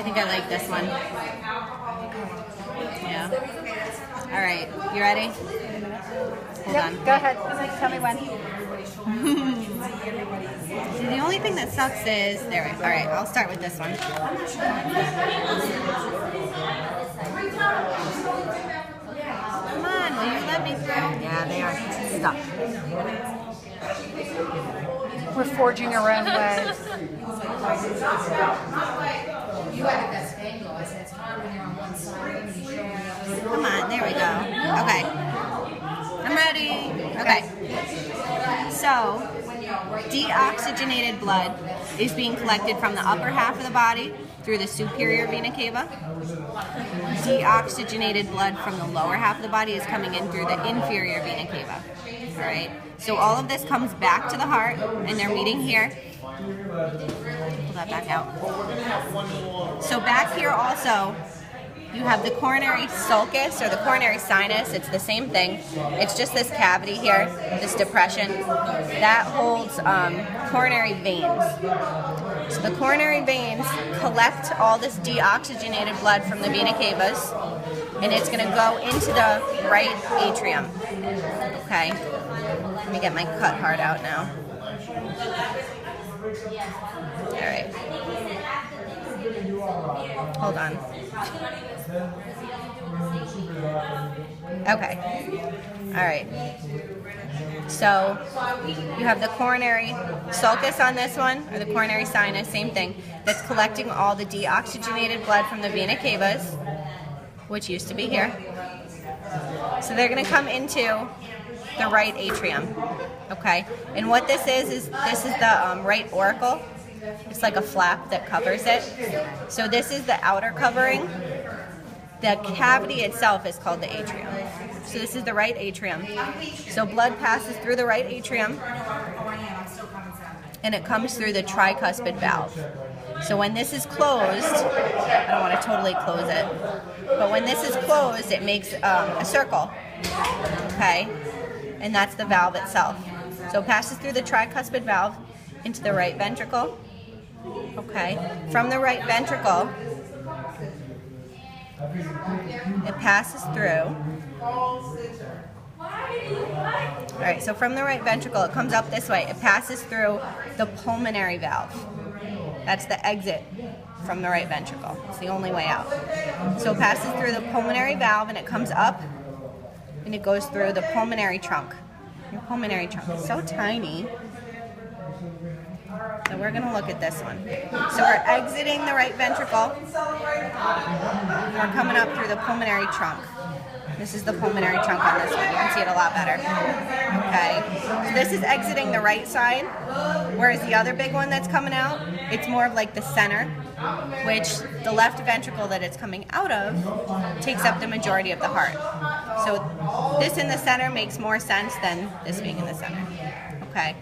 I think I like this one. Yeah. All right, you ready? Hold on. Go ahead. Tell me when. See, the only thing that sucks is there. All right, I'll start with this one. Come on, will you let me through? Yeah, they are stuck. We're forging our own way. You have the best angle. It's hard when you're on one side and you show me. Come on, there we go. Okay. I'm ready. Okay. So, deoxygenated blood is being collected from the upper half of the body through the superior vena cava. Deoxygenated blood from the lower half of the body is coming in through the inferior vena cava. All right. So all of this comes back to the heart, and they're meeting here. Pull that back out. So back here also, you have the coronary sulcus or the coronary sinus. It's the same thing. It's just this cavity here, this depression, that holds coronary veins. So the coronary veins collect all this deoxygenated blood from the vena cavas, and it's going to go into the right atrium. Okay, let me get my cut heart out now. All right. Hold on. Okay. All right. So you have the coronary sulcus on this one, or the coronary sinus, same thing, that's collecting all the deoxygenated blood from the vena cavas, which used to be here. So they're going to come into the right atrium. Okay. And what this is this is the right auricle. It's like a flap that covers it. So this is the outer covering. The cavity itself is called the atrium. So this is the right atrium. So blood passes through the right atrium, and it comes through the tricuspid valve. So when this is closed, I don't want to totally close it, but when this is closed, it makes a circle, okay? And that's the valve itself. So it passes through the tricuspid valve into the right ventricle. Okay, from the right ventricle, it passes through. Alright, so from the right ventricle, it comes up this way. It passes through the pulmonary valve. That's the exit from the right ventricle. It's the only way out. So it passes through the pulmonary valve, and it comes up, and it goes through the pulmonary trunk. Your pulmonary trunk is so tiny. So we're going to look at this one. So we're exiting the right ventricle. We're coming up through the pulmonary trunk. This is the pulmonary trunk on this one. You can see it a lot better. Okay. So this is exiting the right side, whereas the other big one that's coming out, it's more of like the center, which the left ventricle that it's coming out of takes up the majority of the heart. So this in the center makes more sense than this being in the center. Okay.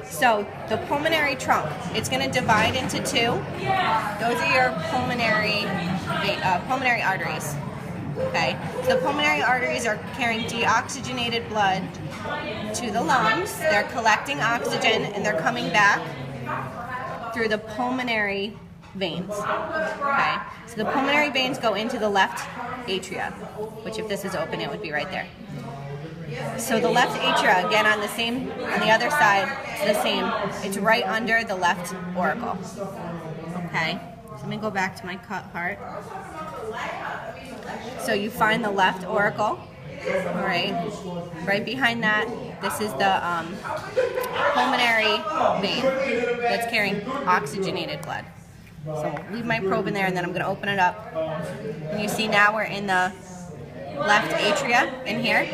So the pulmonary trunk, it's going to divide into two. Those are your pulmonary arteries. Okay, so the pulmonary arteries are carrying deoxygenated blood to the lungs. They're collecting oxygen, and they're coming back through the pulmonary veins. Okay, so the pulmonary veins go into the left atria, which if this is open, it would be right there. So the left atria, again on the other side, it's the same. It's right under the left auricle. Okay, so let me go back to my cut heart. So you find the left auricle, all right? Right behind that, this is the pulmonary vein that's carrying oxygenated blood. So I'll leave my probe in there, and then I'm going to open it up. And you see now we're in the left atria in here.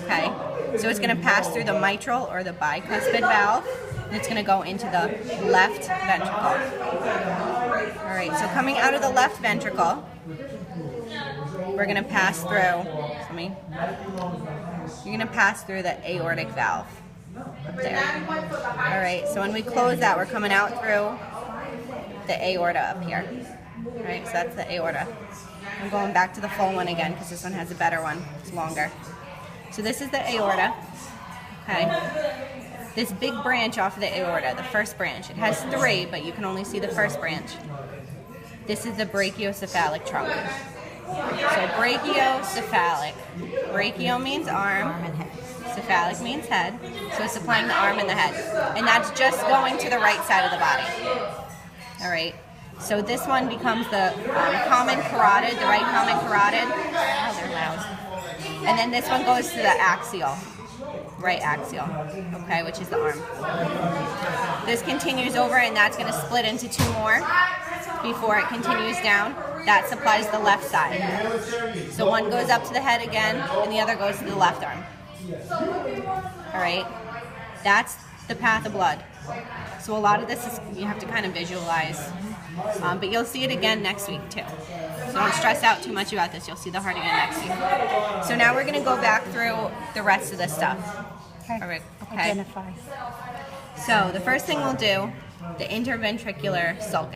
Okay, so it's going to pass through the mitral or the bicuspid valve, and it's going to go into the left ventricle. All right, so coming out of the left ventricle, we're going to pass through, you're going to pass through the aortic valve up there. All right, so when we close that, we're coming out through the aorta up here. All right, so that's the aorta. I'm going back to the full one again because this one has a better one. It's longer. So this is the aorta. Okay. This big branch off of the aorta, the first branch. It has three, but you can only see the first branch. This is the brachiocephalic trunk. So brachiocephalic. Brachio means arm and head. Cephalic means head. So it's supplying the arm and the head. And that's just going to the right side of the body. All right. So this one becomes the common carotid, the right common carotid. Oh, they're loud. And then this one goes to the axial, right axial, okay, which is the arm. This continues over, and that's going to split into two more before it continues down. That supplies the left side. So one goes up to the head again, and the other goes to the left arm. All right. That's the path of blood. So a lot of this is you have to kind of visualize, but you'll see it again next week too. So don't stress out too much about this. You'll see the heart again next week. So now we're going to go back through the rest of the stuff. Okay. All right. Okay. Identify. So the first thing we'll do, the interventricular sulcus.